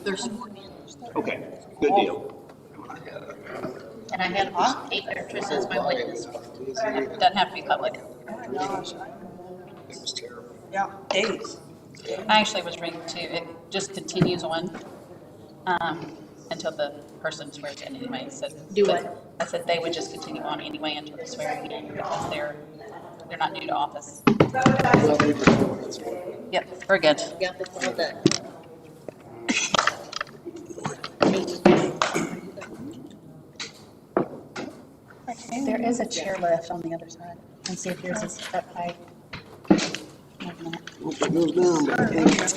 There's, Okay, good deal. and I had all 8 actors as my witness. Doesn't have to be public. Oh my gosh. It was terrible. Yeah, days. I actually was reading too, it just continues on, until the person swears in anyway, so. Do what? I said they would just continue on anyway until the swearing in, because they're not new to office. Yep, we're good. Got this all done. There is a chair left on the other side, and see if yours is up high. Hope it goes down, but I can't.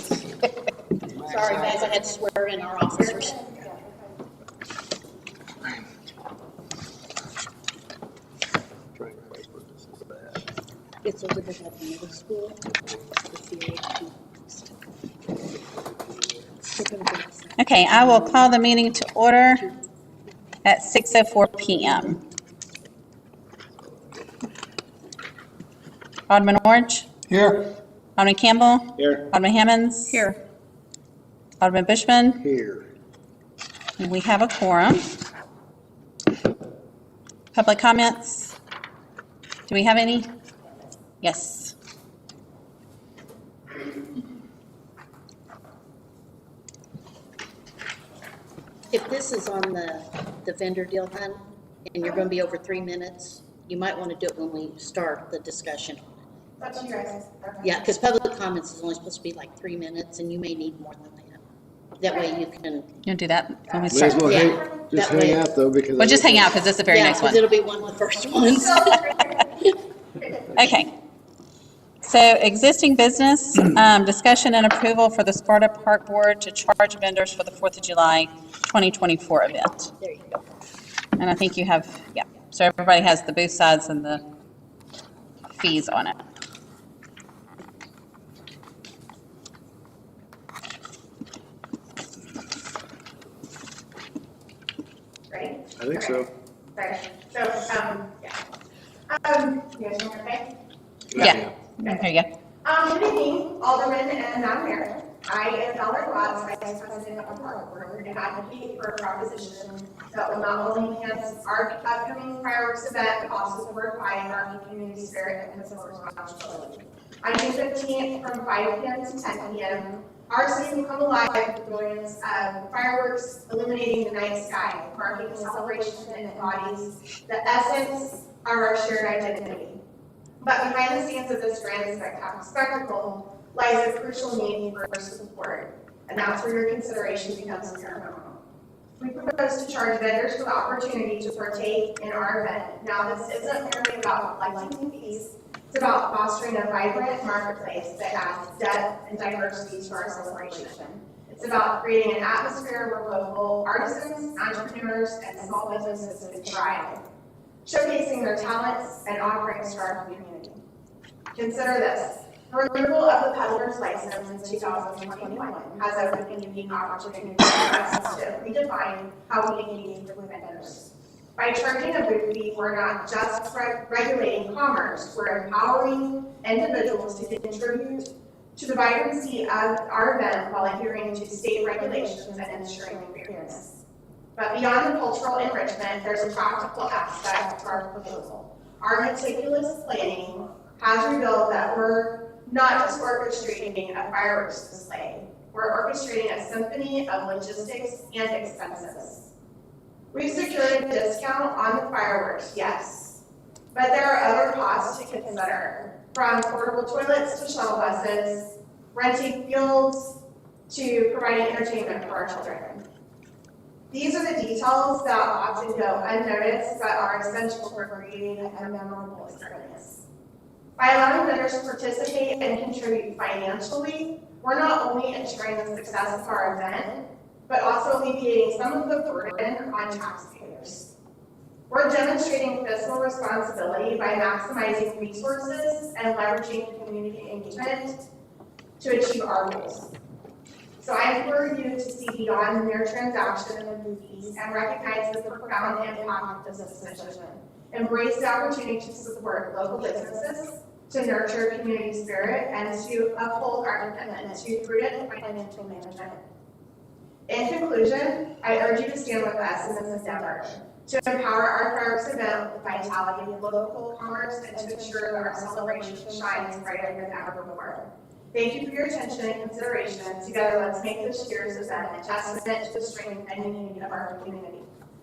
Sorry, guys, I had to swear in our officers. It's over there at the middle school. Okay, I will call the meeting to order at 6:04 p.m. Alderman Orange? Here. Alderman Campbell? Here. Alderman Hammonds? Here. Alderman Bushman? Here. And we have a quorum. Public comments? Do we have any? Yes. If this is on the vendor deal, hun, and you're gonna be over 3 minutes, you might wanna do it when we start the discussion. That's you guys. Yeah, because public comments is only supposed to be like 3 minutes, and you may need more than that. That way you can. You want to do that when we May as start? well Yeah, just that hang way. out though, because. Well, just hang out because it's the very Yeah, next because one. it'll be one of the first ones. Okay. So existing business, discussion and approval for the Sparta Park Board to charge vendors for the 4th of July 2024 event. There you go. And I think you have, yeah, so everybody has the booth sides and the fees on it. Ready? I think so. Right. So, yeah. You guys doing okay? Yeah. Okay, yeah. Good evening, Alderman and Madam Mayor. I am Alderman Watts, Vice President of the Park Board, and advocate for a proposition that will not only enhance our upcoming fireworks event, but also fortify our community spirit and fiscal responsibility. On June 15th, from 5 p.m. to 10 p.m., our city will come alive with brilliance of fireworks illuminating the night sky, marking a celebration that embodies the essence of our shared identity. But behind the scenes of this grand spectacle lies a crucial need for support, and that's where your consideration becomes paramount. We propose to charge vendors for the opportunity to partake in our event. Now, this isn't merely about collecting fees, it's about fostering a vibrant marketplace that adds depth and diversity to our celebration. It's about creating an atmosphere where local artisans, entrepreneurs, and small businesses can thrive, showcasing their talents and offerings to our community. Consider this. The removal of the peddler's license in 2021 has opened a unique opportunity for us to redefine how we engage with vendors. By charging a booth fee, we're not just regulating commerce, we're empowering individuals to contribute to the vibrancy of our event while adhering to state regulations and ensuring fairness. But beyond the cultural enrichment, there's a practical aspect to our proposal. Our meticulous planning has revealed that we're not just orchestrating a fireworks display, we're orchestrating a symphony of logistics and expenses. We've secured a discount on the fireworks, yes, but there are other costs to consider, from portable toilets to shuttle buses, renting fields, to providing entertainment for our children. These are the details that often go unnoticed but are essential for creating a memorable experience. By allowing vendors to participate and contribute financially, we're not only ensuring the success of our event, but also alleviating some of the burden on taxpayers. We're demonstrating fiscal responsibility by maximizing resources and leveraging community engagement to achieve our goals. So I implore you to see beyond the mere transaction of movies and recognize the profound impact of this decision. Embrace the opportunity to support local businesses, to nurture community spirit, and to uphold our commitment to prudent financial management. In conclusion, I urge you to stand with us in this endeavor to empower our fireworks event with vitality of local commerce and to ensure that our celebration shines brighter than ever before. Thank you for your attention and consideration. Together, let's make this year's event a testament to the strength and unity of our community.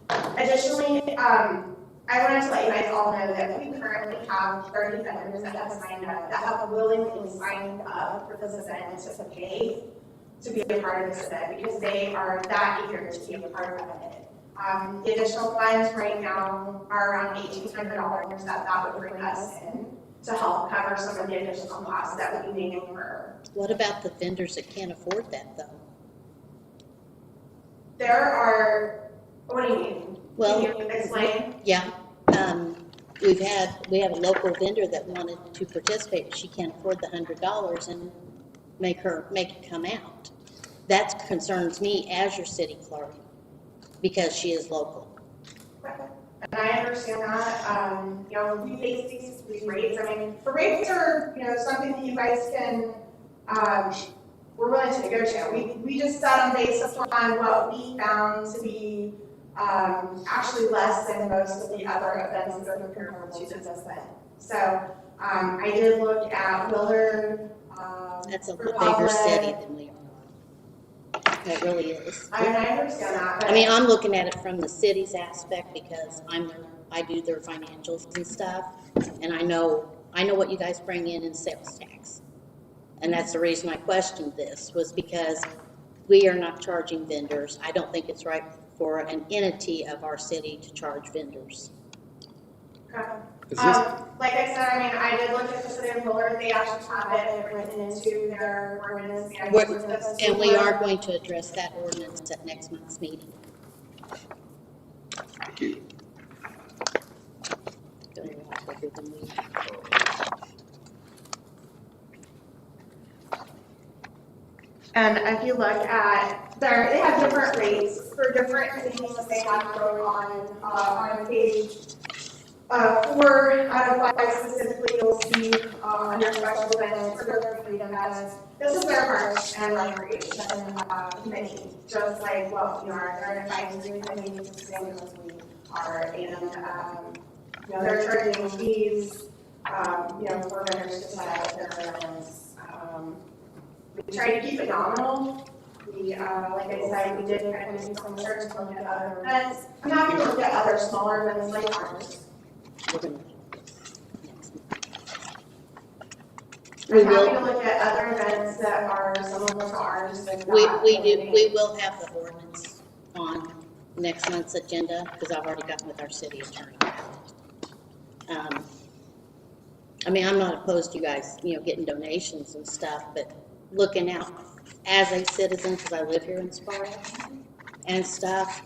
Additionally, I wanted to let you guys all know that we currently have 30 vendors that have signed up, that have willingly signed up for this event to pay to be a part of this event because they are that eager to be a part of it. The additional funds right now are around $1,800 that would bring us in to help cover some of the additional costs that we may incur. What about the vendors that can't afford that though? There are, what do you mean? Well, Can you explain? yeah, we have a local vendor that wanted to participate, but she can't afford the $100 and make it come out. That concerns me as your city clerk, because she is local. And I understand that, we base these rates, I mean, the rates are, something that you guys can, we're willing to negotiate. We just set them based upon what we found to be, actually less than most of the other events that are comparable to this event. So, I did look at Willard, That's a Republic. bigger city than we are. It really is. I understand that, but. I mean, I'm looking at it from the city's aspect because I do their financials and stuff, and I know what you guys bring in sales tax. And that's the reason I questioned this, was because we are not charging vendors. I don't think it's right for an entity of our city to charge vendors. Like I said, I mean, I did look at the city of Willard, they actually have it written into their ordinance. And we are going to address that ordinance at next month's meeting. Thank you. Don't even have to do the meeting. And if you look at, they have different rates for different things that they have going on page 4 out of 5 specifically, you'll see under special events for their freedom as this is their parks and recreation committee, just like what we are. They're an advisory committee, the same as we are, and they're charging fees, for vendors to set up their events. We try to keep it nominal. We, like I said, we did kind of do some research to look at other events. I'm happy to look at other smaller events like ours. We're gonna next month. I'm happy to look at other events that are similar to ours. We will have the ordinance on next month's agenda, because I've already gotten with our city attorney. I mean, I'm not opposed to you guys, getting donations and stuff, but looking out as a citizen, because I live here in Sparta and stuff,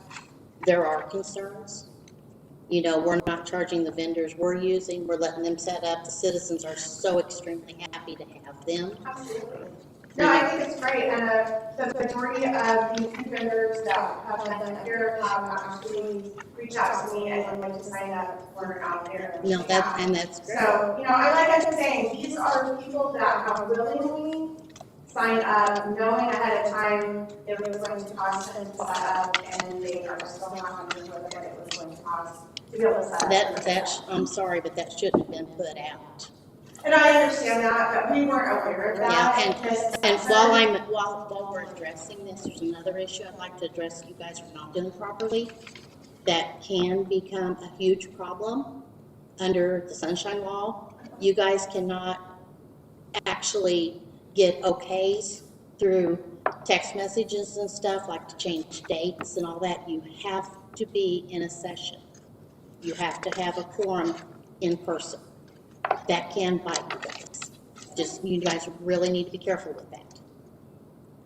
there are concerns. We're not charging the vendors we're using, we're letting them set up. The citizens are so extremely happy to have them. Absolutely. No, I think it's great, and the majority of the vendors that have done here have actually reached out to me and would like to sign up for out there. No, that's great. So, like I've been saying, these are people that have willingly signed up, knowing ahead of time it was going to cost them to set up, and they are still not happy with what it was going to cost to be able to set up. I'm sorry, but that shouldn't have been put out. And I understand that, but we weren't aware of that. Yeah, and while we're addressing this, there's another issue I'd like to address. You guys are not doing properly. That can become a huge problem under the Sunshine Law. You guys cannot actually get okays through text messages and stuff, like to change dates and all that. You have to be in a session. You have to have a quorum in person. That can bite you guys. You guys really need to be careful with that.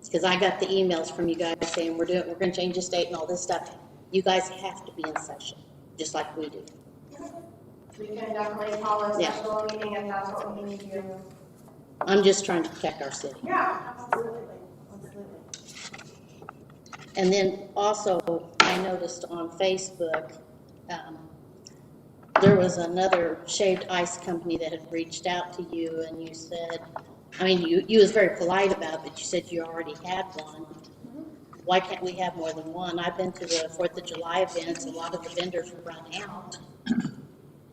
Because I got the emails from you guys saying we're going to change this date and all this stuff. You guys have to be in session, just like we do. We can definitely call a special meeting if that's what we need to do. I'm just trying to protect our city. Yeah, absolutely. And then also, I noticed on Facebook, there was another shaved ice company that had reached out to you, and you said, you was very polite about it, but you said you already had one. why can't we have more than one? I've been to the 4th of July events, a lot of the vendors run out.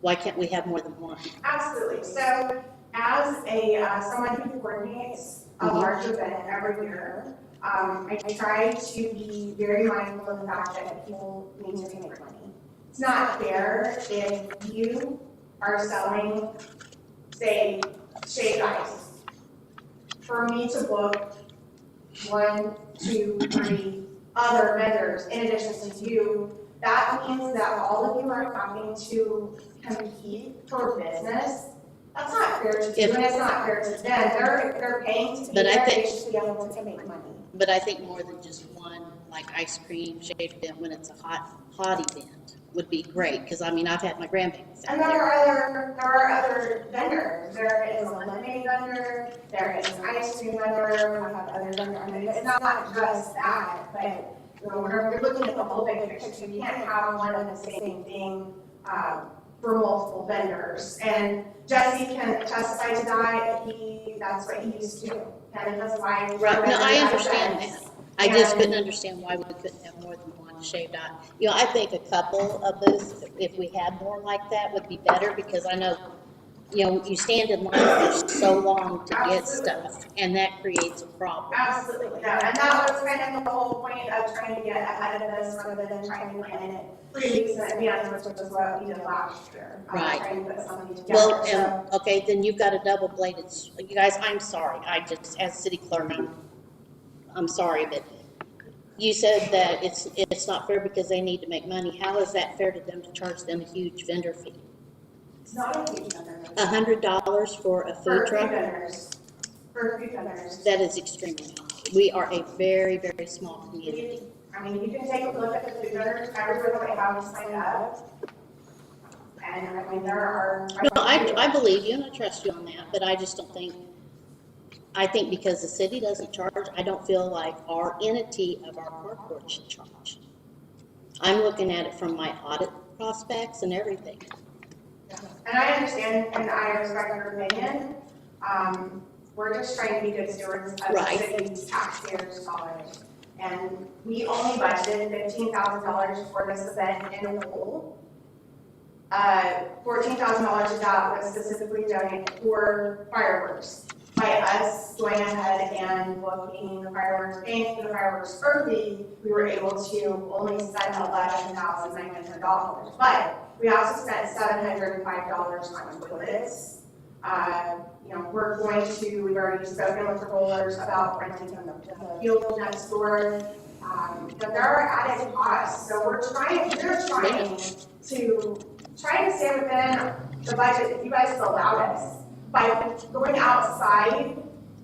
Why can't we have more than one? Absolutely. So as someone who coordinates a large event every year, I try to be very mindful of the fact that people need to make money. It's not fair if you are selling, say, shaved ice, for me to book 1, 2, 3 other vendors in addition to you. That means that all of you are having to compete for business. That's not fair to you, and it's not fair to them. They're paying to be But I there, think- they should be able to make money. But I think more than just one, like ice cream, shaved event, when it's a hot event, would be great, because I mean, I've had my grandbabies out And there there. are other vendors. There is a lemonade vendor, there is an ice cream vendor, we have other vendors. I mean, it's not just that, but you know, we're looking at the whole big picture. You can't have one and the same thing for multiple vendors. And Jesse can testify to that. That's what he used to do. And that's why. Right, no, I understand that. I just couldn't understand why we couldn't have more than one shaved ice. You know, I think a couple of those, if we had more like that, would be better, because I know, you know, you stand in line for so long to get stuff, and that creates a problem. Absolutely, yeah, and that was kind of the whole point of trying to get ahead of this rather than trying to plan it 3 weeks in advance, which is what we did last year. Right. Trying to put something together. Well, So- and, okay, then you've got a double-bladed, you guys, I'm sorry, I just, as city clerk, I'm sorry, but you said that it's not fair because they need to make money. How is that fair to them to charge them a huge vendor fee? It's not a huge number. $100 for a For food food truck? vendors. For food vendors. That is extremely high. We are a very, very small community. I mean, you can take a look at the food vendors, everywhere that they have signed up. And I mean, there are. No, I believe you and I trust you on that, but I just don't think, I think because the city doesn't charge, I don't feel like our entity of our park board should charge. I'm looking at it from my audit prospects and everything. And I understand and I respect your opinion. We're just trying to be good stewards of the Right. city's taxpayers' dollars. And we only budgeted $15,000 for this event in the whole. $14,000 of that was specifically donated for fireworks. By us going ahead and booking the fireworks, paying for the fireworks early, we were able to only spend $11,900. But we also spent $705 on toilets. You know, we've already spoken with the rollers about renting the field next door. But there are added costs, so we're trying to stay within the budget that you guys allowed us by going outside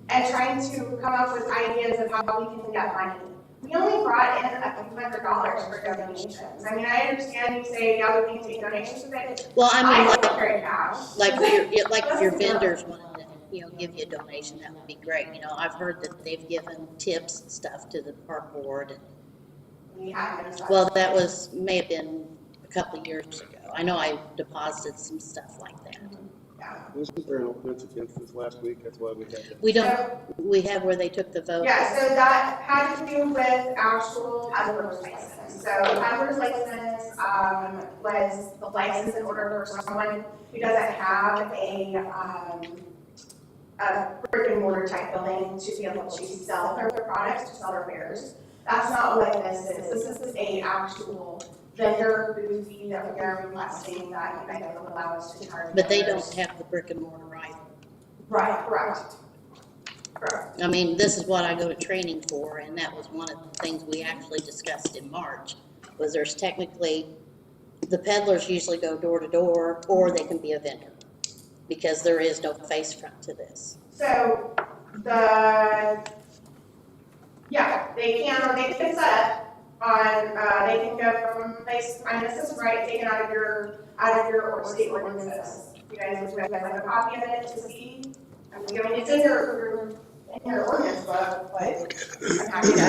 and trying to come up with ideas of how we can get money. We only brought in a few $100s for donations. I mean, I understand you say, yeah, we can take donations, but Well, I mean, don't carry cash. like if your vendors wanted to, you know, give you a donation, that would be great. You know, I've heard that they've given tips and stuff to the park board. We haven't. Well, that may have been a couple of years ago. I know I deposited some stuff like that. Wasn't there an ordinance against this last week? That's why we had to. We have where they took the vote. Yeah, so that had to do with actual peddler's license. So peddler's license, was the license in order for someone who doesn't have a brick and mortar type building to be able to sell their products, to sell their wares. That's not what this is. This is a actual vendor booth fee that we are requesting that you guys will allow us to charge. But they don't vendors. have the brick and mortar either. Right, correct. Correct. I mean, this is what I go to training for, and that was one of the things we actually discussed in March, was there's technically, the peddlers usually go door to door, or they can be a vendor, because there is no face front to this. So they can set up on, they can go from place, and this is right, taken out of your state ordinances. You guys have a copy of it to see? I mean, it's in your ordinance book, but I'm happy to.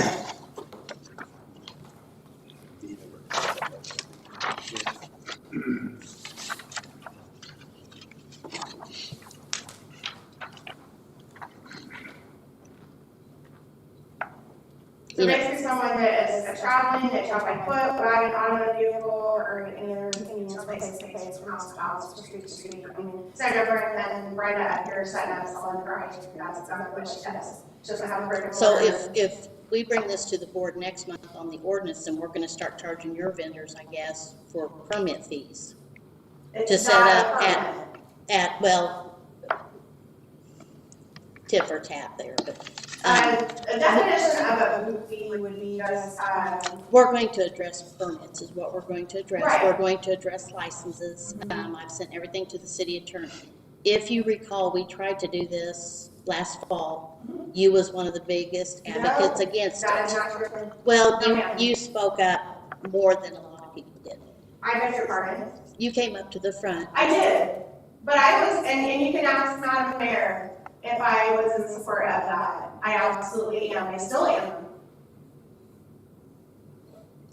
So You know- basically someone that is traveling, that travel by foot, wagon, automotive vehicle, or any other convenience place to place from house to house, or street to street. I mean, Senator and Brenda up here setting up selling garage, that's exactly what she does. She doesn't have a brick and So mortar. if we bring this to the board next month on the ordinance, then we're gonna start charging your vendors, I guess, for permit fees. It's To set not a up permit. well, tip or tap there, but, A definition of a boot fee would be just, we're going to address permits is what we're going to address. Right. We're going to address licenses. I've sent everything to the city attorney. If you recall, we tried to do this last fall. You was one of the biggest advocates against that is it. not true. Well, Okay. you spoke up more than a lot of people did. I beg your pardon. You came up to the front. I did, but I was, and you can ask Madam Mayor if I was in support of that. I absolutely am, I still am.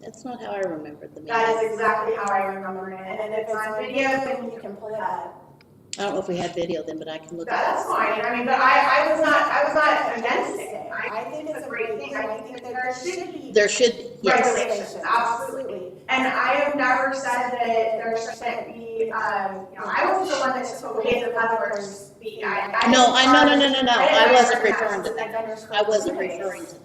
That's not how I remembered the meeting. That is exactly how I remember it, and if it's on video, then you can pull it up. I don't know if we had video then, but I can look at That's fine, I mean, but I was not against it. I think it's a great thing, I think that there should be it. There should be, yes. regulations, absolutely. And I have never said that there shouldn't be, you know, I wasn't the one that took away the peddlers fee. No, I wasn't referring to that. I wasn't referring to that.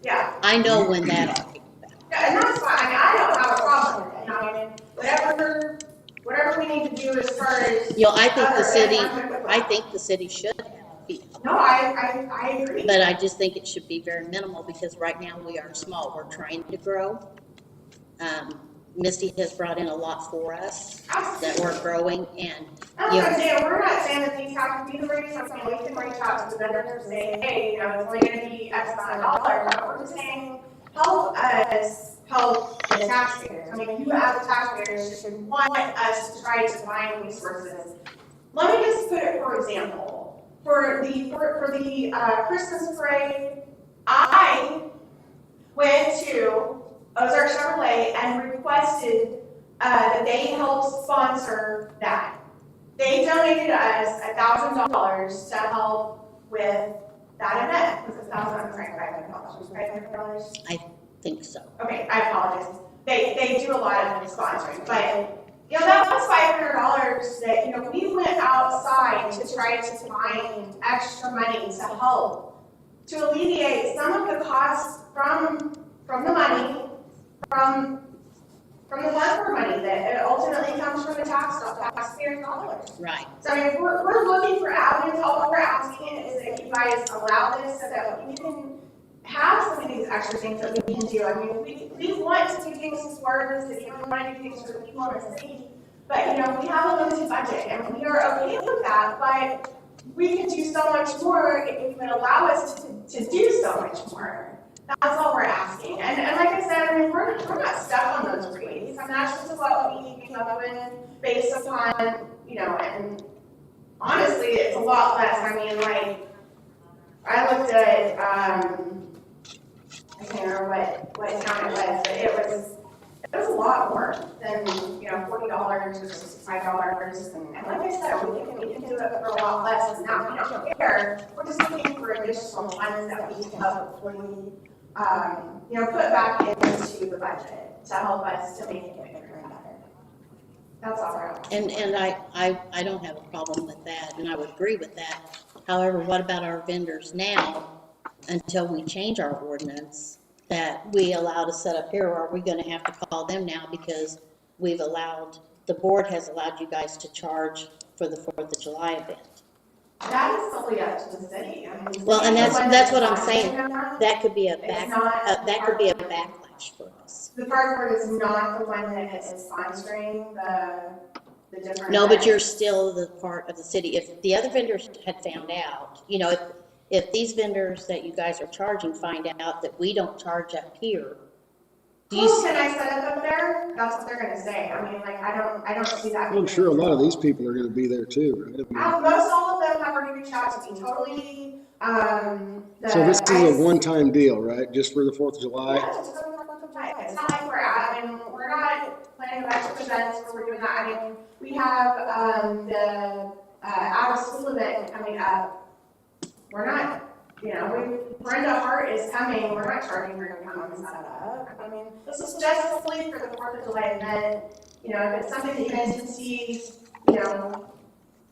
Yeah, I know when that all came about. yeah, and that's fine, I mean, I don't have a problem with it, I mean, whatever we need to do as far as. You know, I think the other city, economic- I think the city should have a fee. No, I agree. But I just think it should be very minimal because right now we are small. We're trying to grow. Misty has brought in a lot for us that we're growing and, That's you what I'm know, saying, we're not saying that these have to be the rates, I'm saying we can reach out to the vendors and say, hey, you know, it's only gonna be X amount of dollars, but we're just saying, help us help the taxpayers. I mean, you as the taxpayers should want us to try to find resources. Let me just put it, for example, for the Christmas parade, I went to Ozark Chevrolet and requested that they help sponsor that. They donated us $1,000 to help with that event. Was it $1,000? $500, right? $500? I think so. Okay, I apologize. They do a lot of sponsoring, but you know, that was $500 that, you know, we went outside to try to find extra money to help, to alleviate some of the costs from the money, from the welfare money that ultimately comes from the taxpayer dollars. Right. So I mean, we're looking for avenues, all we're asking is that you guys allow this so that we can have some of these extra things that we can do. I mean, we want to do things for the city, we want to do things for the people in the city, but you know, we have a limited budget and we are okay with that, but we can do so much more if you would allow us to do so much more. That's all we're asking. And like I said, I mean, we're not stuck on those rates. I mean, that's just what we came up with based upon, you know, and honestly, it's a lot less. I mean, like, I looked at, I can't remember what town it was, but it was a lot more than, you know, $40 or $65. And like I said, we can do it for a lot less than that. We don't care. We're just looking for additional funds that we can hopefully, you know, put back into the budget to help us to make it bigger and better. That's all we're asking. And I don't have a problem with that, and I would agree with that. However, what about our vendors now, until we change our ordinance, that we allow to set up here, or are we gonna have to call them now because we've allowed, the board has allowed you guys to charge for the 4th of July event? That is solely up to the city. I mean, Well, and the one that's what I'm deciding saying. on that. That could be a It's not that could be a backlash for us. The park board is not the one that is sponsoring the different. No, but you're events. still the part of the city. If the other vendors had found out, you know, if these vendors that you guys are charging find out that we don't charge up here, do you Well, see? can I set it up there? That's what they're gonna say. I mean, like, I don't see that. I'm sure a lot of these people are gonna be there too, right? I mean, Most all of them have already reached out to me, totally, so this is a one-time deal, right? Just for the 4th of July? Yeah, it's totally not It's not like we're at, I mean, we're not planning a bunch of events where we're doing that. I mean, we have, the, out of school event coming up. We're not, you know, Brenda Hart is coming, we're not charging her to come and set up. I mean, this is just solely for the 4th of July event. You know, if it's something that you guys can see, you know,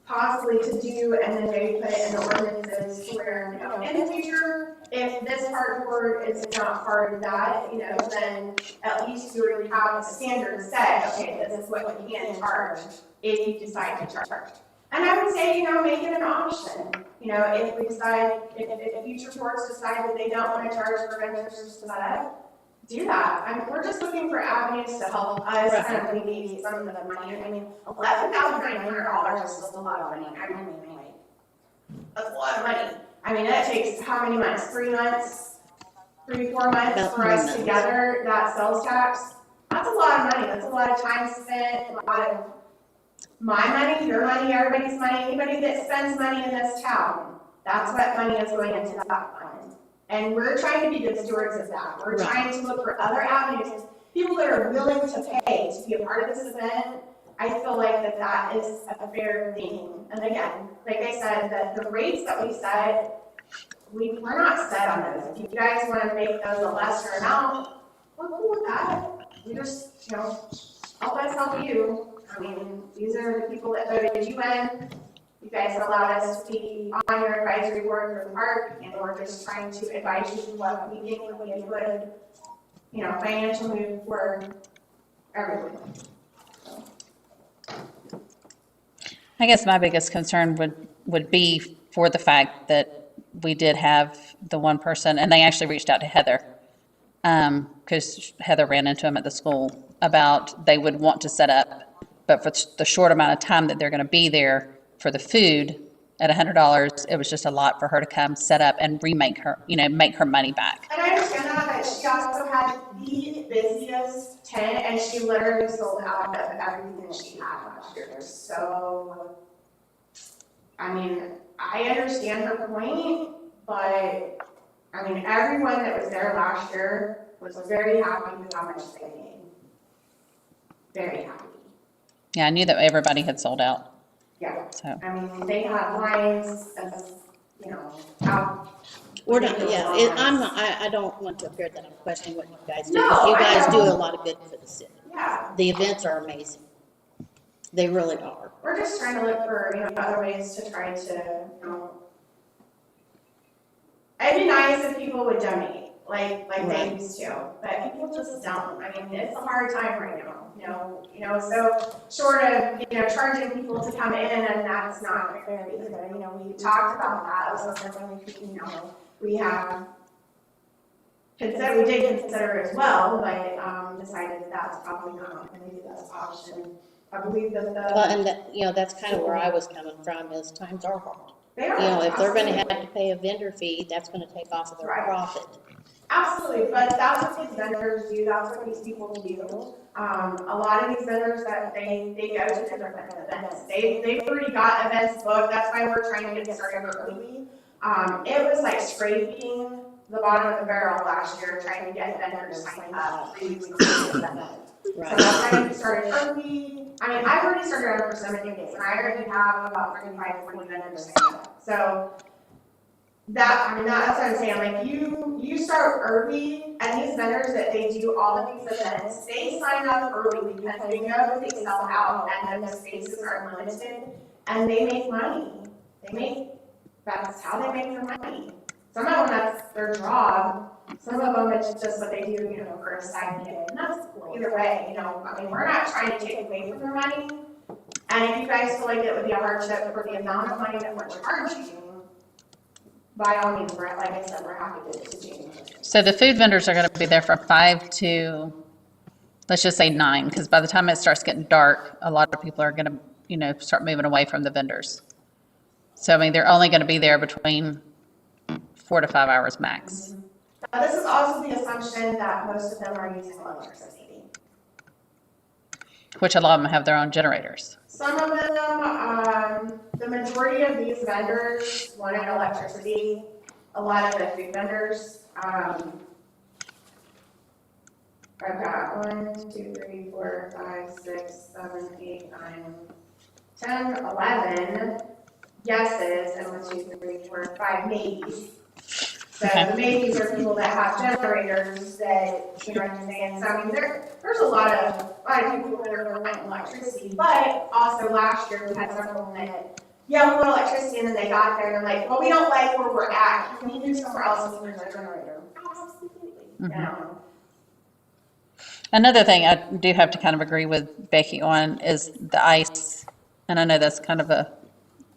possibly to do, and then maybe put it in the ordinances where, you know, in the future, if this park board is not part of that, you know, then at least you already have a standard set, okay, this is what you can charge if you decide to charge. And I would say, you know, make it an option. You know, if we decide, if future boards decide that they don't want to charge for vendors to set up, do that. I mean, we're just looking for avenues to help us kind of alleviate some of the money. I mean, $11,900 is just a lot of money. I mean, like, that's a lot of money. I mean, that takes how many months? 3 months? 3, 4 months About for 3 us months. to gather that sales tax? That's a lot of money. That's a lot of time spent, a lot of my money, your money, everybody's money, anybody that spends money in this town. That's what money is going into that fund. And we're trying to be good stewards of that. We're trying to look for other avenues, people that are willing to pay to be a part of this event. I feel like that is a fair thing. And again, like I said, the rates that we set, we're not set on those. If you guys want to make those a lesser amount, we're cool with that. We just, you know, help us help you. I mean, these are the people that voted you in. You guys allowed us to be on your advisory board for the park, and we're just trying to advise you what we think would be a good, you know, financial move for everyone. I guess my biggest concern would be for the fact that we did have the one person, and they actually reached out to Heather, because Heather ran into him at the school about they would want to set up, but for the short amount of time that they're going to be there for the food at $100, it was just a lot for her to come set up and remake her, you know, make her money back. And I understand that, but she also had the busiest tent, and she literally sold out of everything she had last year. So, I mean, I understand her point, but, I mean, everyone that was there last year was very happy with how much they made. Very happy. Yeah, I knew that everybody had sold out. Yeah. So. I mean, they had lines of, you know, out. We're not, yeah, I'm not, I don't want to appear that I'm questioning what you guys do, No, because you I guys do don't. a lot of good for the city. Yeah. The events are amazing. They really are. We're just trying to look for, you know, other ways to try to, you know, it'd be nice if people would donate, like they Right. used to, but people just don't. I mean, it's a hard time right now, you know, so short of, you know, charging people to come in, and that's not fair either. You know, we talked about that, it was something we, you know, we have consider, we did consider as well, but decided that that's probably not going to be the best option. I believe that Well, and that, you know, that's kind of where I was coming from, is times are hard. they are. You know, if they're gonna have Absolutely. to pay a vendor fee, that's gonna take off of their Right. profit. Absolutely, but that's what these vendors do, that's what these people do. A lot of these vendors that they go to different events. They've already got events booked, that's why we're trying to get started early. It was like scraping the bottom of the barrel last year, trying to get vendors signed up 3 weeks before the event. So Right. that's why we started early. I mean, I've already started on for 7 days, and I already have about 35, 40 vendors signed up. So that, I mean, that's what I'm saying, like, you start early, and these vendors that they do all of these events, they sign up early because they know that they sell out and those spaces are limited, and they make money. That's how they make their money. Some of them, that's their job. Some of them, it's just what they do, you know, for a side gig, and that's cool. Either way, you know, I mean, we're not trying to take away from their money, and if you guys feel like it would be a hardship for the amount of money that we're charging, by all means, we're, like I said, we're happy to change it. So the food vendors are going to be there from 5 to, let's just say 9, because by the time it starts getting dark, a lot of people are going to, you know, start moving away from the vendors. So, I mean, they're only going to be there between 4 to 5 hours max. This is also the assumption that most of them are using electricity. Which a lot of them have their own generators. Some of them, the majority of these vendors wanted electricity. A lot of the food vendors, I've got 1, 2, 3, 4, 5, 6, 7, 8, 9, 10, 11 yeses, and 1, 2, 3, 4, 5 maybes. So the maybes are people that have generators that, you know what I'm saying? So I mean, there's a lot of people that are wanting electricity, but also last year we had several that, yeah, we want electricity, and then they got there and they're like, well, we don't like where we're at. Can we move somewhere else and use our generator? Absolutely. You know? Another thing I do have to kind of agree with Becky on is the ice. And I know that's kind of a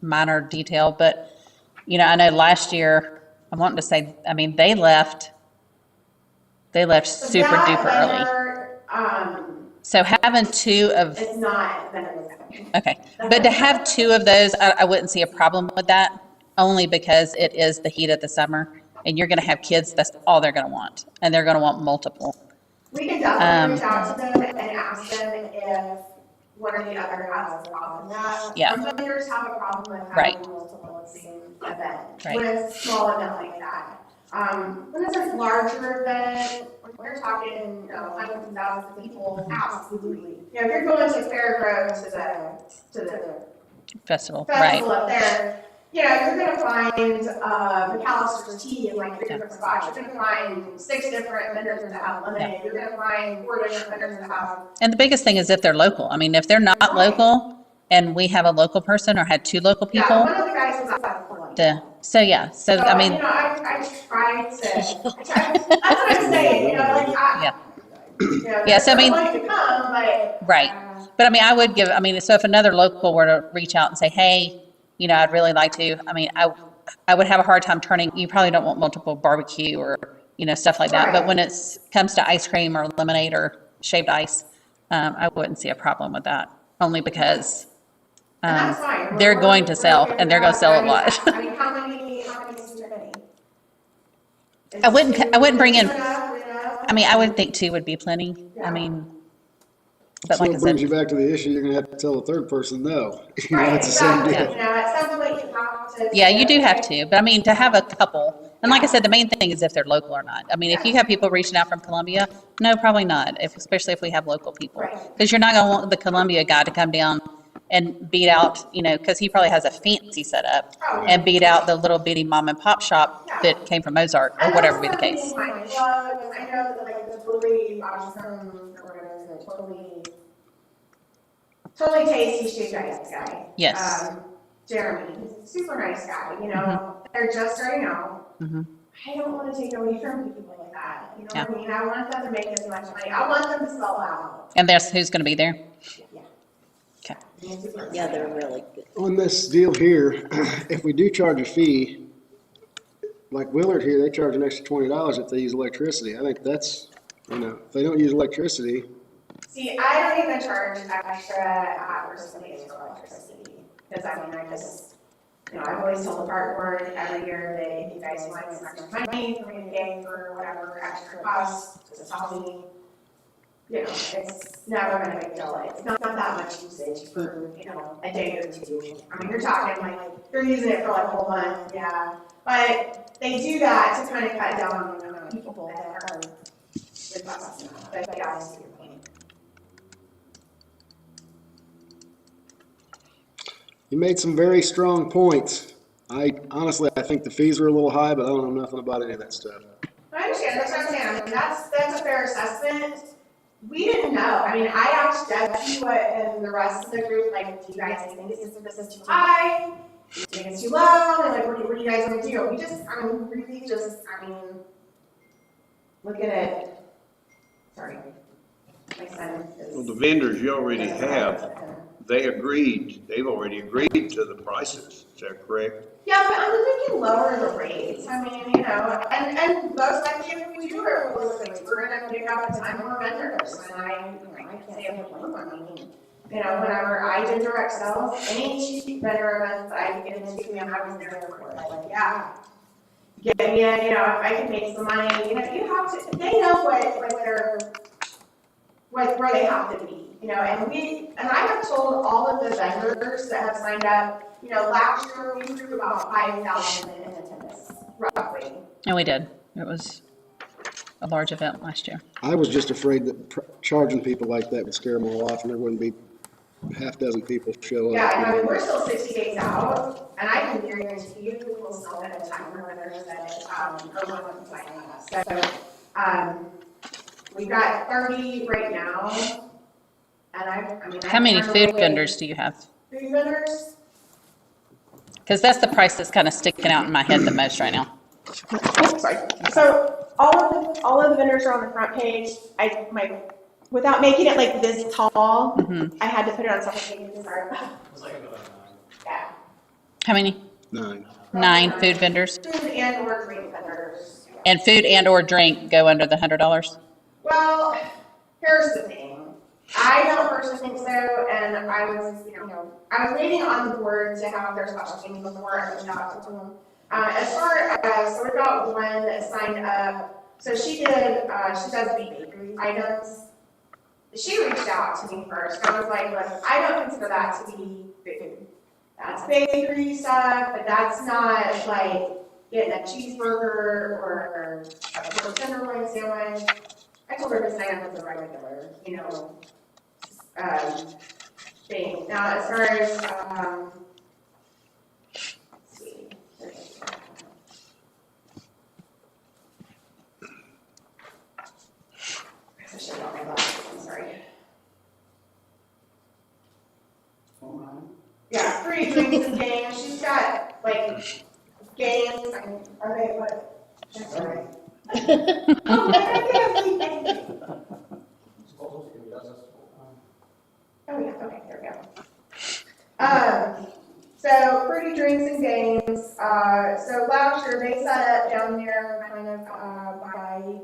minor detail, but, you know, I know last year, I'm wanting to say, I mean, they left So super that duper early. vendor, So having two of, it's not vendor listed. okay, but to have two of those, I wouldn't see a problem with that, only because it is the heat of the summer, and you're gonna have kids, that's all they're gonna want, and they're gonna want multiple. We can definitely reach out to them and ask them if one or the other has a problem with that. Yeah. Some vendors have a problem with Right. having multiple at the same event, Right. when it's a small event like that. When it's a larger event, we're talking, you know, hundreds of thousands of people, absolutely. You know, if you're going to Fairgrounds to the Festival, festival right, up there, you know, you're gonna find, McAllister's tea in like 3 different spots. You're gonna find 6 different vendors that have lemonade. You're gonna find 4 different vendors that have. and the biggest thing is if they're local, I mean, if they're not local, and we have a local person or had two local Yeah, people, one of the guys was out of Columbia. so yeah, so So, I you mean, know, I tried to, that's what I'm saying, you know, like, yeah. you know, Yeah, so I mean- they're willing to come, but. Right. But I mean, I would give, I mean, so if another local were to reach out and say, hey, you know, I'd really like to, I mean, I would have a hard time turning, you probably don't want multiple barbecue or, you know, stuff like that. But when it comes to ice cream or lemonade or shaved ice, I wouldn't see a problem with that, only because And that's fine. they're going to sell, We're and they're going to sell a lot. I mean, how many is too many? I wouldn't bring in, Is enough, enough? I mean, I would think two would be plenty. I mean, but So like I it brings you said, back to the issue, you're gonna have to tell the third person no. You know, Right, it's the same exactly, deal. you know, at some point you have to. yeah, you do have to, but I mean, to have a couple, and like I said, the main thing is if they're local or not. I mean, if you have people reaching out from Columbia, no, probably not, especially if we have local people. Right. Because you're not gonna want the Columbia guy to come down and beat out, you know, because he probably has a fancy setup, Oh, yeah. and beat out the little bitty mom and pop shop Yeah. that came from Mozart, or And whatever be that's the something case. my club, and I know that like the totally awesome, or whatever it is, totally tasty shaved ice guy. Yes. Jeremy, he's a super nice guy, you know, they're just starting out. Mhm. I don't wanna take away from people like that, you know Yeah. what I mean? I want them to make as much money, I want them to sell out. And there's who's gonna be there? Yeah. Okay. Yeah, they're really good. On this deal here, if we do charge a fee, like Willard here, they charge an extra $20 if they use electricity. I think that's, you know, if they don't use electricity, See, I don't even charge extra hours for somebody for electricity, because I mean, I just, you know, I've always told the park board every year that if you guys want some extra money for me to pay for whatever extra costs, just tell me. You know, it's never gonna be a deal, it's not that much usage for, you know, a day or two. I mean, you're talking like, you're using it for like a whole month, yeah, but they do that to kind of cut down on the amount of people that are requesting that, but yeah, I see your point. you made some very strong points. I honestly, I think the fees are a little high, but I don't know nothing about any of that stuff. I understand, that's what I'm saying, I mean, that's a fair assessment. We didn't know, I mean, I asked Debby what, and the rest of the group, like, do you guys think this is too high? Do you think it's too low, and like, what do you guys wanna do? We just, I mean, really just, I mean, look at it. Sorry. My son is. Well, the vendors you already have, they've already agreed to the prices, is that correct? Yeah, but I'm thinking lower the rates, I mean, you know, and most likely if we do our lower rates, we're gonna pick up a ton more vendors, and I can't say I blame them, I mean, you know, whenever I did direct sales, any cheap vendor events that I could get into, and I was there for it, like, yeah. Get me in, you know, if I can make some money, you know, you have to, they know where they have to be, you know, and I have told all of the vendors that have signed up, you know, last year we drew about 5,000 in attendance, roughly. And we did. It was a large event last year. I was just afraid that charging people like that would scare them all off and there wouldn't be half dozen people show up. Yeah, I mean, you know. we're still 60 days out, and I can guarantee you, we will still have a timer when there's a, or when signing up. So, we've got 30 right now, and I mean. How many food vendors do you have? Food vendors? Because that's the price that's kind of sticking out in my head the most right now. Oops, sorry. So all of the vendors are on the front page. Without making it like this tall, I had to put it on separate pages. Sorry. Yeah. How many? 9. 9 food vendors? Food and or drink vendors. And food and or drink go under the $100? Well, here's the thing. I don't personally think so, and I was waiting on the board to have their special meeting before I reached out to them. As far as, so we got one that signed up, so she does bakery items. She reached out to me first, and I was like, look, I don't consider that to be food. That's bakery stuff, but that's not like getting a cheeseburger or a pork tenderloin sandwich. I told her to sign up as a regular, thing. Now, as far as, let's see. I should have got my glasses, I'm sorry. Yeah, free drinks and games. She's got like games. Are they what? Sorry. Oh, yeah, okay, there we go. So fruity drinks and games. So last year they set up down there kind of by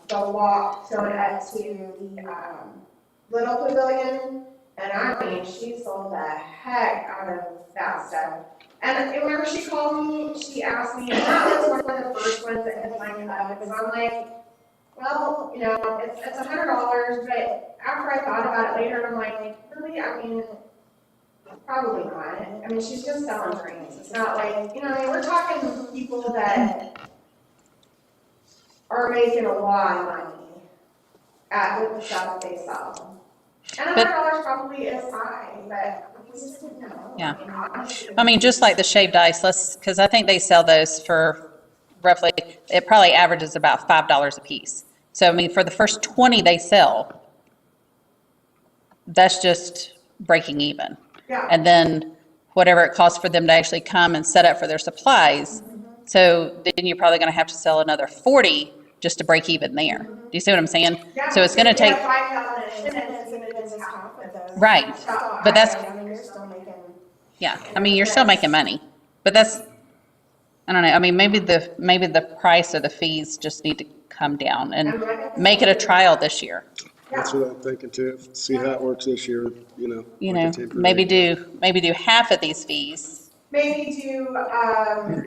the walk going up to the little pavilion. And I mean, she sold the heck out of that stuff. And whenever she called me, she asked me, and that was one of the first ones that had signed up, because I'm like, well, it's $100, but after I thought about it later, I'm like, really? I mean, probably not. I mean, she's just selling drinks. It's not like, I mean, we're talking people that are making a lot of money with the stuff that they sell. And $100 probably is high, but we just didn't know. Yeah. Honestly. I mean, just like the shaved ice, because I think they sell those for roughly, it probably averages about $5 a piece. So, I mean, for the first 20 they sell, that's just breaking even. Yeah. And then whatever it costs for them to actually come and set up for their supplies. So then you're probably going to have to sell another 40 just to break even there. Do you see what I'm saying? Yeah, So it's going to if you take, have 5,000 attendance, even if it's half of those. right. So But that's, I mean, you're still making. yeah, I mean, you're still making money. But that's, I don't know, I mean, maybe the price or the fees just need to come down and make it a trial this year. That's what I'm thinking too. See how it works this year, like a temporary. Maybe do half of these fees. Maybe do,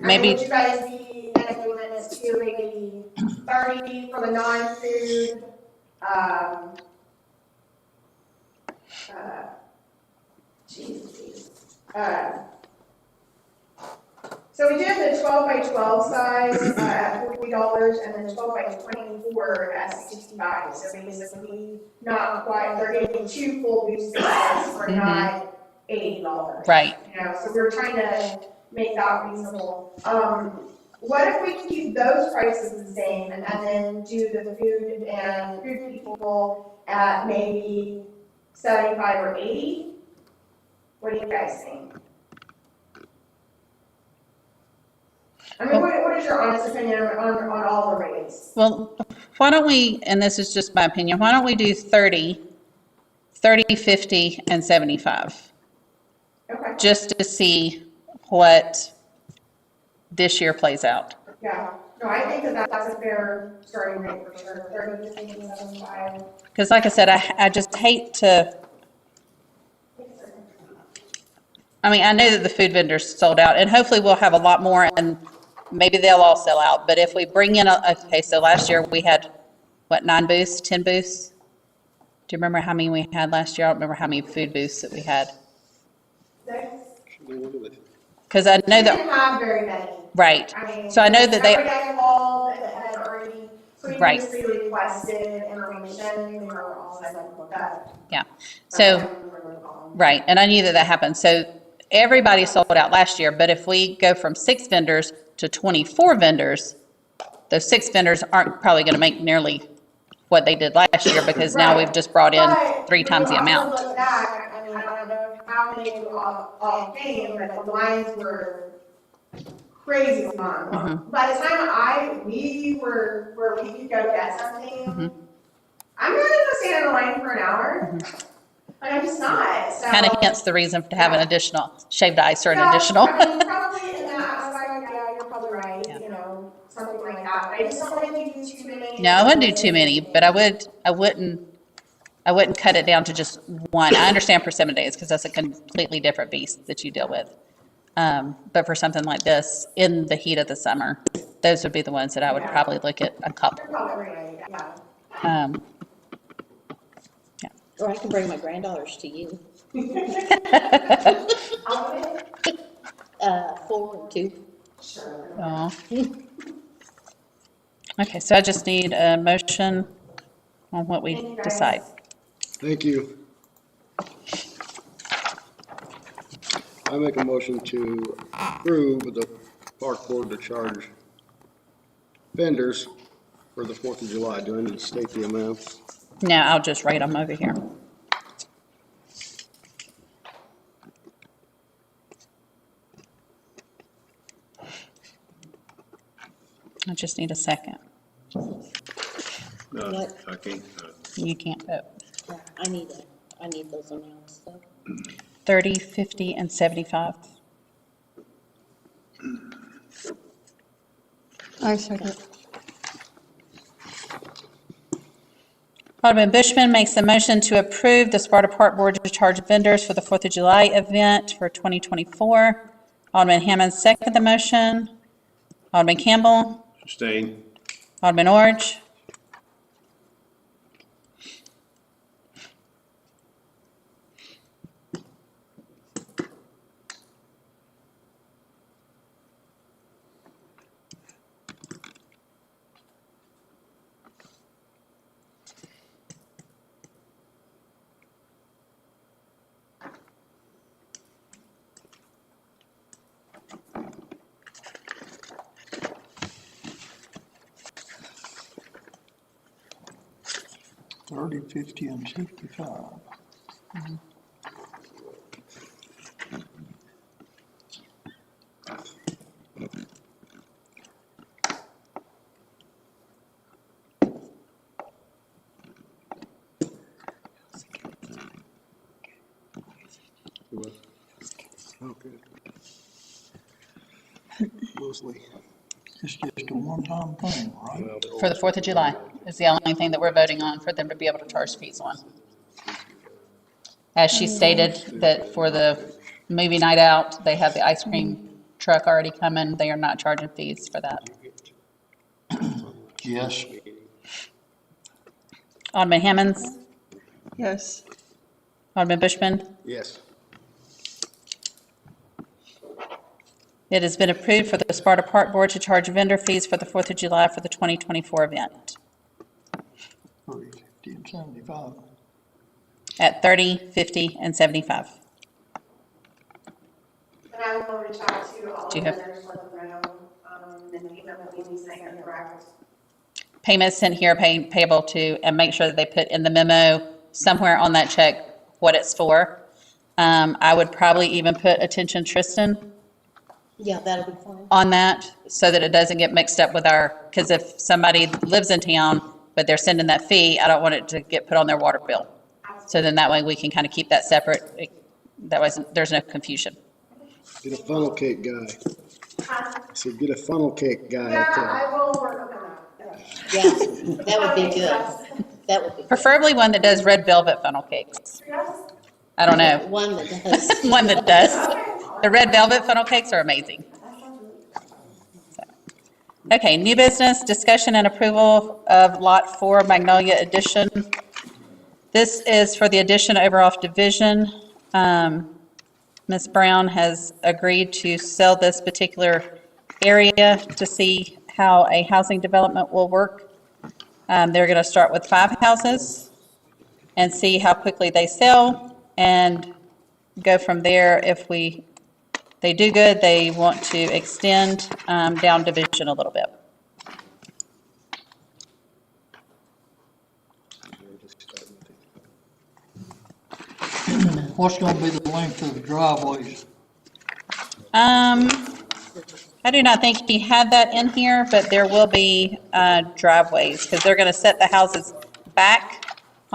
Maybe- would you guys be in agreement as to maybe 30 for the non-food, so we did the 12 by 12 size at $40 and then 12 by 24 at $65. So basically, not quite, they're getting 2 full booths for not $80. Right. So we were trying to make that reasonable. What if we keep those prices the same and then do the food and food people at maybe 75 or 80? What do you guys think? I mean, what is your honest opinion on all the rates? Well, why don't we, and this is just my opinion, why don't we do 30, 50, and 75? Okay, Just to see what this year plays out. yeah. No, I think that's a fair starting rate for sure, 30, 50, 75. Because like I said, I just hate to, I mean, I know that the food vendors sold out, and hopefully we'll have a lot more, and maybe they'll all sell out. But if we bring in, okay, so last year we had, 9 booths, 10 booths? Do you remember how many we had last year? I don't remember how many food booths that we had. Because I know We that, didn't have very many. right. I mean, So I know that they, every guy involved that had already Right. previously requested information, they were all looked up. Yeah. So, right, and I knew that happened. So everybody sold out last year, but if we go from 6 vendors to 24 vendors, those 6 vendors aren't probably going to make nearly what they did last year because now we've just brought in 3 times the amount. But when you also look back, I mean, I don't know how many of you all came, but the lines were crazy long. Mm-hmm. By the time we were where we could go get something, Mm-hmm. I'm not gonna stand in a line for an hour. Like, I'm just not, so. Kind of hence the reason to have an additional shaved ice or an Yeah, additional. I mean, probably in that, I was like, yeah, you're probably right, you know, something like that. I just don't want to do too many. No, I wouldn't do too many, but I wouldn't cut it down to just one. I understand persimmon days because that's a completely different beast that you deal with. But for something like this, in the heat of the summer, those would be the ones that I would probably look at a couple. You're probably right, yeah. Um, Or I can bring my granddaughters to you. I'll go ahead. 4 and 2. Sure. oh. Okay, so I just need a motion on what we Thank you, guys. decide. Thank you. I make a motion to approve the park board to charge vendors for the 4th of July. Do I need to state the amount? No, I'll just write them over here. I just need a second. No, I can't. You can't vote. Yeah, I need those amounts, so. 30, 50, and 75. I second. Alderman Bushman makes a motion to approve the Sparta Park Board to charge vendors for the 4th of July event for 2024. Alderman Hammond seconded the motion. Alderman Campbell, Abstain. Alderman Orange, $30, $50, and $65. What? Oh, good. Mostly. It's just a one-time thing, right? for the 4th of July is the only thing that we're voting on for them to be able to charge fees on. As she stated, that for the movie night out, they have the ice cream truck already coming. They are not charging fees for that. Yes. Alderman Hammonds, Yes. Alderman Bushman. Yes. It has been approved for the Sparta Park Board to charge vendor fees for the 4th of July for the 2024 event 30, 50, and 75. at 30, 50, and 75. And I will reach out to all Do the you have- vendors, let them know, and the payment that we need to make it correct. Payments sent here, payable to, and make sure that they put in the memo somewhere on that check what it's for. I would probably even put attention Tristan Yeah, that'll be fine. on that so that it doesn't get mixed up with our, because if somebody lives in town, but they're sending that fee, I don't want it to get put on their water bill. So then that way we can kind of keep that separate. That way there's no confusion. Get a funnel cake guy. I said, get a funnel cake guy Yeah, up there. I will work on that. Yeah, that would be good. That would be good. Preferably one that does red velvet funnel cakes. Yes? I don't know, One that does. one that does. The red velvet funnel cakes are amazing. Okay, new business, discussion and approval of Lot 4 Magnolia addition. This is for the addition over off Division. Ms. Brown has agreed to sell this particular area to see how a housing development will work. They're gonna start with 5 houses and see how quickly they sell and go from there. If they do good, they want to extend down Division a little bit. What's gonna be the length of the driveways? I do not think he had that in here, but there will be driveways, because they're gonna set the houses back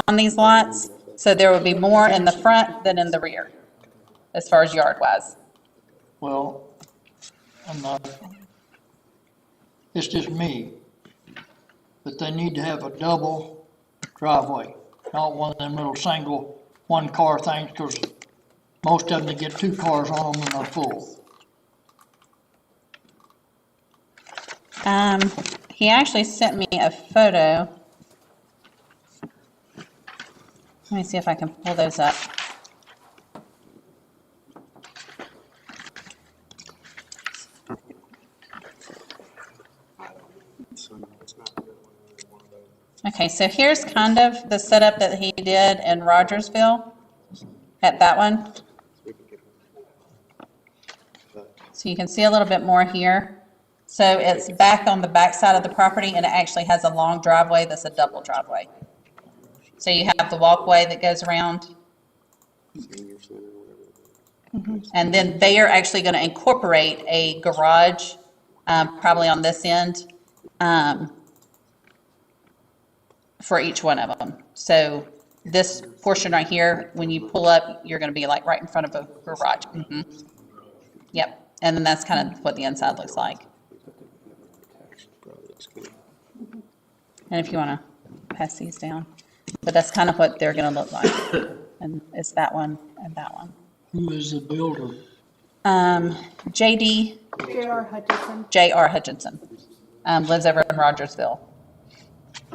on these lots, so there will be more in the front than in the rear, as far as yard wise. Well, I'm not, it's just me, but they need to have a double driveway, not one of them little single, one-car things, because most of them, they get 2 cars on them and they're full. He actually sent me a photo. Let me see if I can pull those up. Okay, so here's kind of the setup that he did in Rogersville at that one. So you can see a little bit more here. So it's back on the back side of the property, and it actually has a long driveway that's a double driveway. So you have the walkway that goes around. And then they are actually going to incorporate a garage, probably on this end, for each one of them. So this portion right here, when you pull up, you're going to be like right in front of a garage. Yep. And then that's kind of what the inside looks like. And if you want to pass these down, but that's kind of what they're going to look like. And it's that one and that one. Who is the builder? J.D. J.R. Hutchinson. Lives over in Rogersville.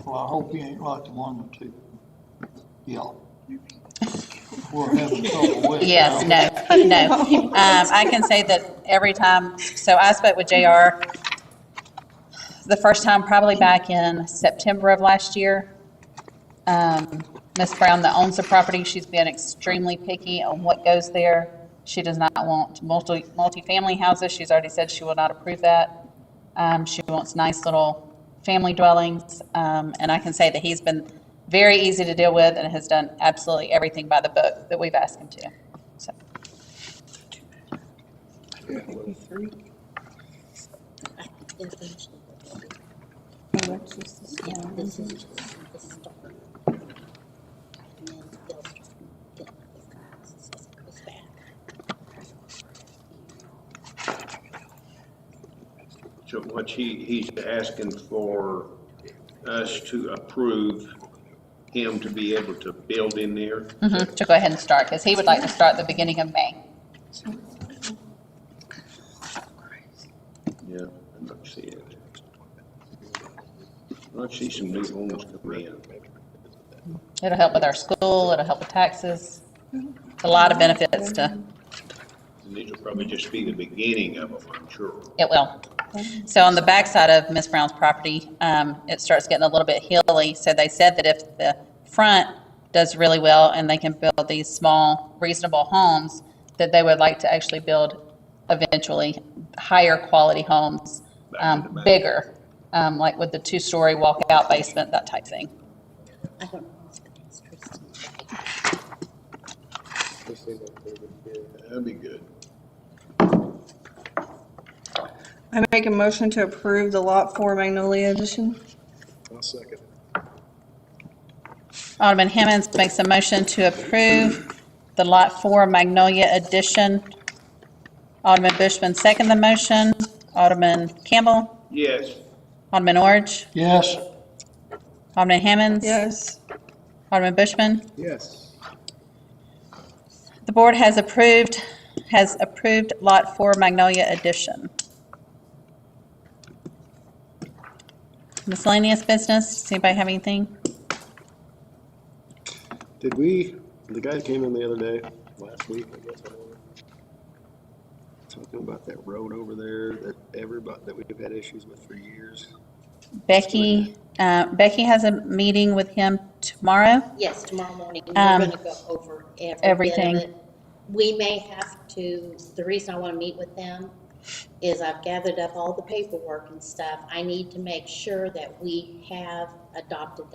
Well, I hope he ain't like the one that too. Yeah. We're having trouble with it. Yes, no. I can say that every time, so I spoke with J.R. the first time probably back in September of last year. Ms. Brown that owns the property, she's been extremely picky on what goes there. She does not want multi-family houses. She's already said she will not approve that. She wants nice little family dwellings. And I can say that he's been very easy to deal with and has done absolutely everything by the book that we've asked him to. So. This is the start. And then they'll start getting the houses as it goes back. So what he's asking for us to approve him to be able to build in there? To go ahead and start, because he would like to start the beginning of May. Yeah, I'd like to see it. I'd like to see some new homes come in. It'll help with our school, it'll help with taxes, a lot of benefits to, And these will probably just be the beginning of them, I'm sure. it will. So on the backside of Miss Brown's property, it starts getting a little bit hilly, so they said that if the front does really well and they can build these small, reasonable homes, that they would like to actually build eventually higher quality homes, bigger, like with the 2-story walkout basement, that type thing. I don't know. It's Christine. That'd be good. I make a motion to approve the Lot 4 Magnolia Edition. I'll second. Alderman Hammond makes a motion to approve the Lot 4 Magnolia Edition. Alderman Bushman second the motion. Alderman Campbell? Yes. Alderman Orge? Yes, Alderman Hammond? Yes. Alderman Bushman? Yes. The board has approved Lot 4 Magnolia Edition. Miscellaneous business, does anybody have anything? Did the guy came in the other day, last week, I guess, talking about that road over there that we've had issues with for years. Becky Becky has a meeting with him tomorrow. Yes, tomorrow morning, we're Um, gonna go over every bit everything. of it. We may have to, the reason I wanna meet with them is I've gathered up all the paperwork and stuff. I need to make sure that we have adopted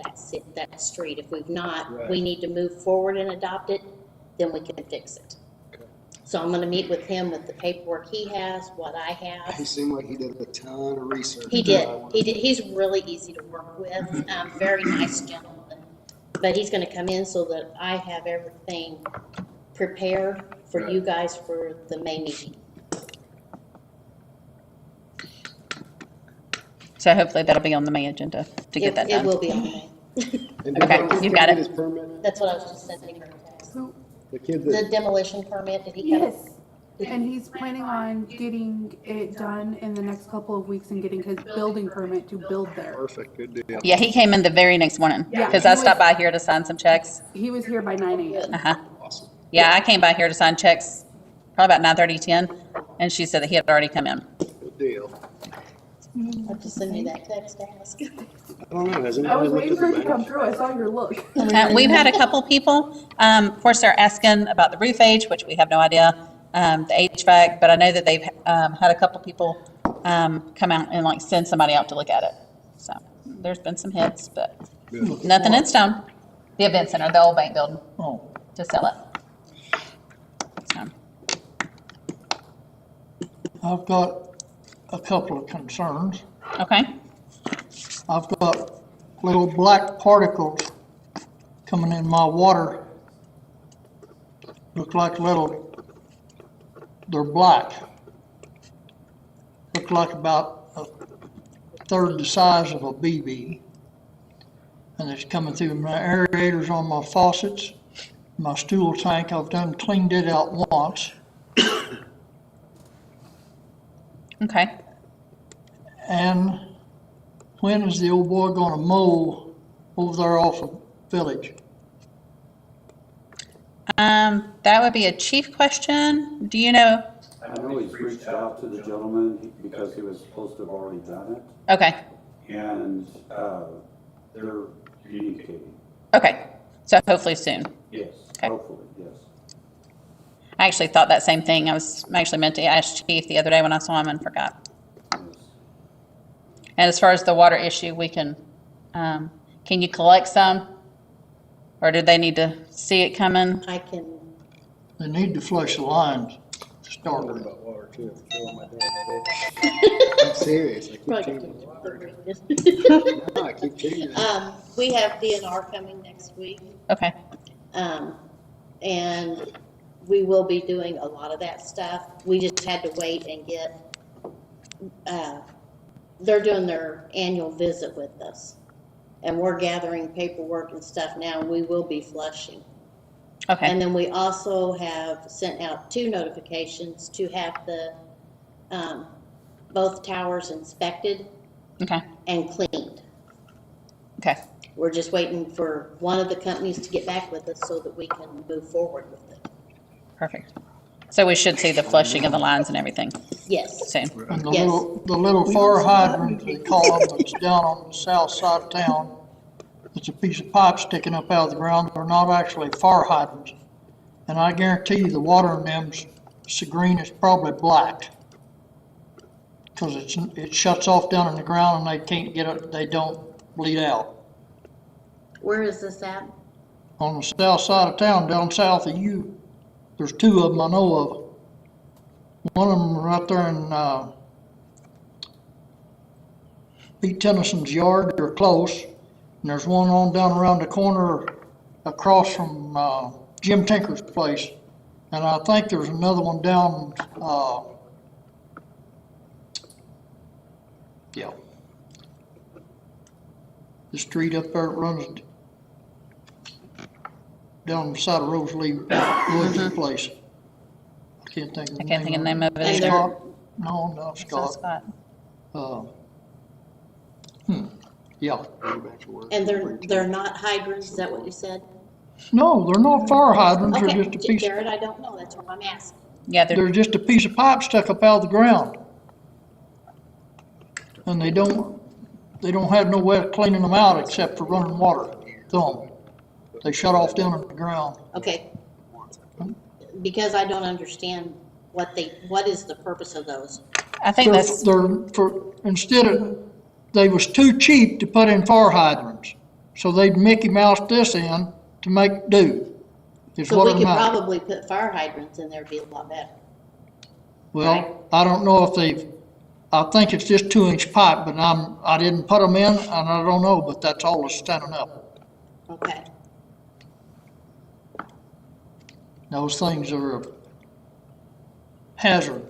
that street. If we've not, we Right. need to move forward and adopt it, then we can fix it. So I'm gonna meet with him with the paperwork he has, what I have. He seemed like he did a ton of research. He did. He's really easy to work with, very nice gentleman. But he's gonna come in so that I have everything prepared for you guys for the May meeting. So hopefully that'll be on the May agenda to get that It done. will be on May. And Okay, did he you've got get it. his permit? That's what I was just sending her a text. The kid The that, demolition permit, did he come? Yes, and he's planning on getting it done in the next couple of weeks and getting his building permit to build there. perfect, good deal. Yeah, he came in the very next morning, Yeah, because he I was- stopped by here to sign some checks. He was here by 9 a.m. Uh-huh. Awesome. Yeah, I came by here to sign checks probably about 9:30, 10, and she said that he had already come in. Good deal. I'll just send you that text to ask. I don't know, has I anybody was looked waiting at for it the to come bank? through. I saw your look. We've had a couple people, of course, they're asking about the roof age, which we have no idea, the HVAC, but I know that they've had a couple people come out and like send somebody out to look at it. So there's been some hits, but Good. nothing in stone. The event center, the old bank building, Oh, to sell it. So, I've got a couple of concerns. okay, I've got little black particles coming in my water. Look like they're black. Look like about a third the size of a BB. And it's coming through my aerators on my faucets, my stool tank. I've done cleaned it out once. okay. And when is the old boy gonna mow over there off of Village? That would be a chief question. Do you know? I know he's reached out to the gentleman because he was supposed to have already done it, Okay, and they're communicating. okay. So hopefully soon. Yes, Okay. hopefully, yes. I actually thought that same thing. I actually meant to ask Chief the other day when I saw him and forgot. Yes. And as far as the water issue, we can you collect some? Or do they need to see it coming? I can, They need to flush the lines to I'm start worried with. about water too. It's killing my dad. I'm serious, I keep probably changing can water. get No, I keep changing it. We have DNR coming next week. Okay, And we will be doing a lot of that stuff. We just had to wait and get, they're doing their annual visit with us. And we're gathering paperwork and stuff now, and we will be flushing. okay, And then we also have sent out 2 notifications to have the, both towers inspected okay, and cleaned. okay. We're just waiting for one of the companies to get back with us so that we can move forward with it. Perfect. So we should see the flushing of the lines and everything Yes, soon. And the Yes. little fire hydrant, they call them, that's down on the south side of town. It's a piece of pipe sticking up out of the ground. They're not actually fire hydrants. And I guarantee you the water in them's so green, it's probably black. Cause it shuts off down in the ground and they can't get it, they don't bleed out. where is this at? On the south side of town, down south of you, there's 2 of them I know of. One of them right there in, Pete Tennyson's yard, they're close. And there's one on down around the corner across from, Jim Tinker's place. And I think there's another one down, yeah. The street up there runs down the side of Rosalie Woods' place. I can't think of the I can't think of the name of it And either. they're- Scott? No, not So, Scott. Scott. Yeah. Go back to work. And they're not hydrants, is that what you said? No, they're not fire hydrants, they're Okay, just a piece, Jared, I don't know, that's what I'm asking. Yeah, they're, they're just a piece of pipe stuck up out of the ground. And they don't they don't have no way of cleaning them out except for running water through them. They shut off down on the ground. Okay. Because I don't understand what is the purpose of those? I think that's, Instead of, they was too cheap to put in fire hydrants. So they'd Mickey Mouse this in to make do. Is So what we it could amounted. probably put fire hydrants in there, it'd be a lot better. Well, I don't know if I think it's just 2-inch pipe, but I didn't put them in and I don't know, but that's all that's standing up. Okay. Those things are a hazard,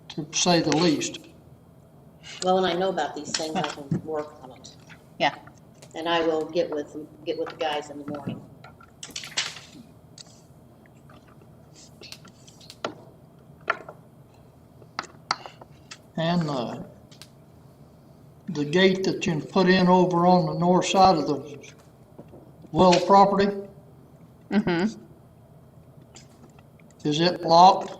to say the least. Well, when I know about these things, I can work on it. yeah. And I will get with the guys in the morning. And the gate that you put in over on the north side of the well property, Mm-hmm. is it locked?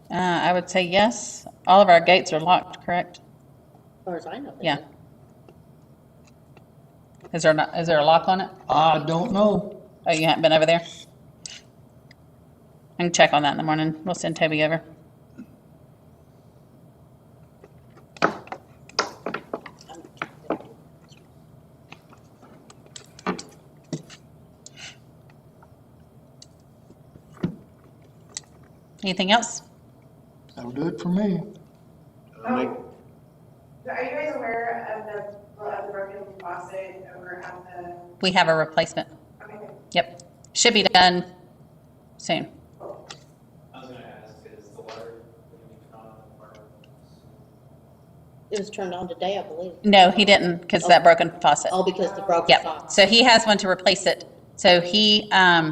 I would say yes. All of our gates are locked, correct? As far as I know. they Yeah. do. Is there a lock on it? I don't know. Oh, you haven't been over there? I can check on that in the morning. We'll send Toby over. Anything else? That'll do it for me. Make- Are you guys aware of the broken faucet over at the, We have a replacement. okay, Yep. Should be done soon. I was gonna ask, is the water on or? It was turned on today, I believe. No, he didn't, because that broken faucet. Oh, because the broken Yep. faucet. So he has one to replace it. So he, I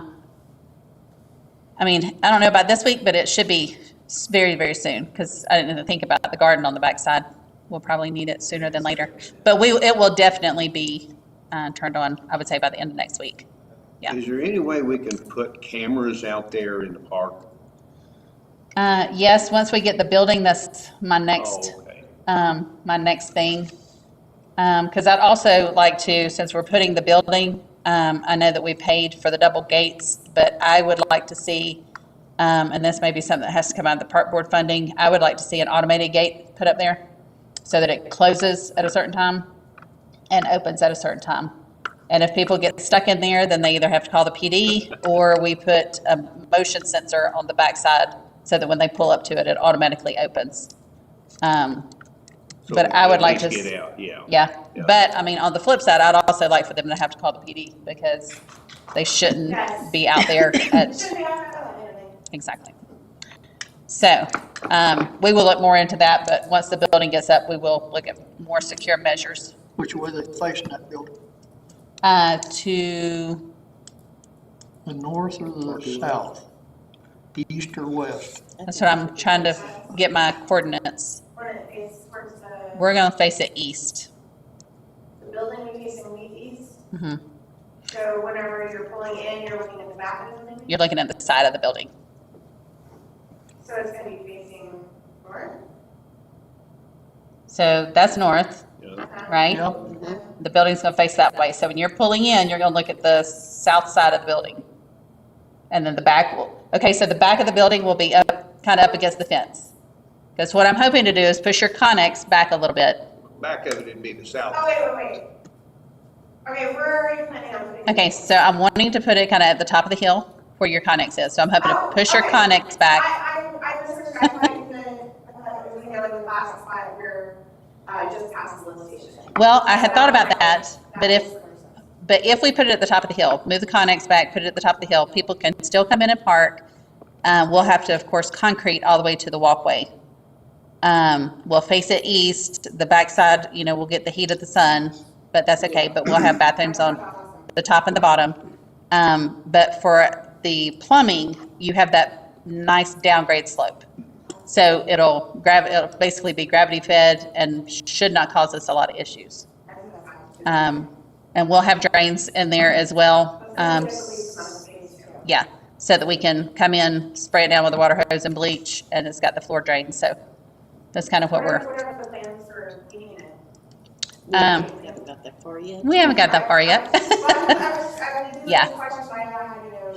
mean, I don't know about this week, but it should be very, very soon, because I didn't even think about the garden on the backside. We'll probably need it sooner than later. But it will definitely be turned on, I would say, by the end of next week. Yeah. Is there any way we can put cameras out there in the park? Yes, once we get the building, that's my next, Oh, okay. my next thing. Because I'd also like to, since we're putting the building, I know that we paid for the double gates, but I would like to see, and this may be something that has to come out of the park board funding, I would like to see an automated gate put up there so that it closes at a certain time and opens at a certain time. And if people get stuck in there, then they either have to call the PD or we put a motion sensor on the backside so that when they pull up to it, it automatically opens. So But I would at like least to. Get out, yeah. Yeah, Yeah. but I mean, on the flip side, I'd also like for them to have to call the PD because they shouldn't Yes. be out there at, shouldn't be on that line. exactly. So, we will look more into that, but once the building gets up, we will look at more secure measures. Which way they facing that building? To, The north or the south? East or west? that's what I'm trying to get my coordinates. Where it is, where's the We're gonna face it east. building we facing east? Mhm. So whenever you're pulling in, you're looking at the back of the building? You're looking at the side of the building. So it's gonna be facing north? So that's north, Yeah. right? Yep. The building's gonna face that way. So when you're pulling in, you're gonna look at the south side of the building. And then the back will, okay, so the back of the building will be up, kind of up against the fence. Because what I'm hoping to do is push your Connex back a little bit. Back of it would be the south. Oh, wait. Okay, where are you planning on putting it? Okay, so I'm wanting to put it kind of at the top of the hill where your Connex is. So I'm hoping to Oh, push your okay. Connex back. I was surprised when I was looking at the last spot where, just past the lift station. Well, I had thought about that, but if we put it at the top of the hill, move the Connex back, put it at the top of the hill, people can still come in and park. We'll have to, of course, concrete all the way to the walkway. We'll face it east, the backside, we'll get the heat of the sun, but that's okay, but we'll have bathrooms on the top and the bottom. But for the plumbing, you have that nice downgrade slope. So it'll basically be gravity fed and should not cause us a lot of issues. And we'll have drains in there as well. Yeah, so that we can come in, spray it down with a water hose and bleach, and it's got the floor drains, so that's kind of what What are the plans We haven't got that far yet. We haven't got that far yet. Yeah. Questions I had, you know,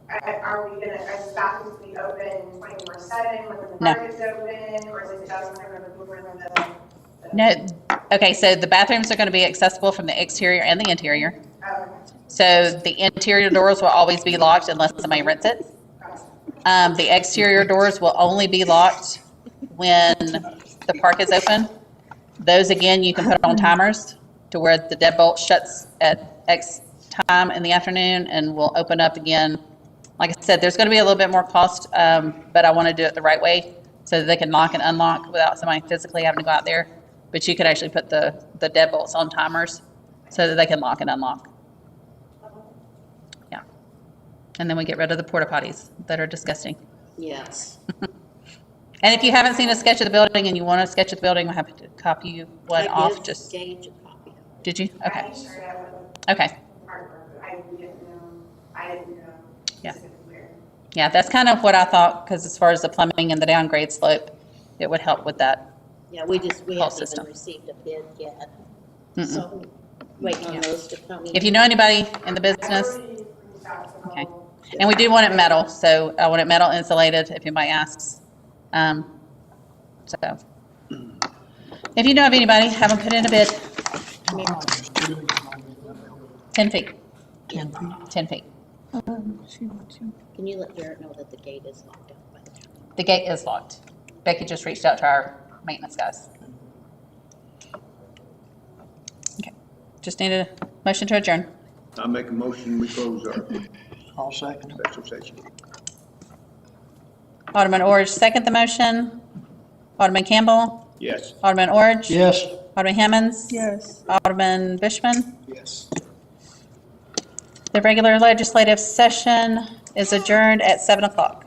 like, are we gonna, is bathrooms to be open 24/7 when the No. park is open, or is it just kind of when the? No, okay, so the bathrooms are gonna be accessible from the exterior and the interior. Okay. So the interior doors will always be locked unless somebody rents it. The exterior doors will only be locked when the park is open. Those, again, you can put on timers to where the deadbolt shuts at X time in the afternoon and will open up again. Like I said, there's gonna be a little bit more cost, but I wanna do it the right way so that they can lock and unlock without somebody physically having to go out there. But you could actually put the deadbolts on timers so that they can lock and unlock. Yeah. And then we get rid of the porta potties that are disgusting. Yes. And if you haven't seen a sketch of the building and you want a sketch of the building, we'll have to copy you one I off, give just, Gage a copy. did you? Okay, I shared it with okay, I didn't know. Yeah. specifically. yeah, that's kind of what I thought, because as far as the plumbing and the downgrade slope, it would help with that. Yeah, we Whole haven't system. even received a bid yet. Mm-mm. So waiting on Yeah. those to come in. If you know anybody in the I business, already reached out to okay. Cole. And we do want it metal, so I want it metal insulated, if anybody asks. So, if you know of anybody, have them put in a bid, 10 feet, 10 feet. 10 feet. Can you let Garrett know that the gate is locked up by the time? The gate is locked. Becky just reached out to our maintenance guys. Okay, just need a motion to adjourn. I make a motion, we close our I'll second it. special session. Alderman Orge, second the motion. Alderman Campbell, Yes. Alderman Orge. Yes. Alderman Hammons. Yes. Alderman Bushman. Yes. The regular legislative session is adjourned at 7 o'clock.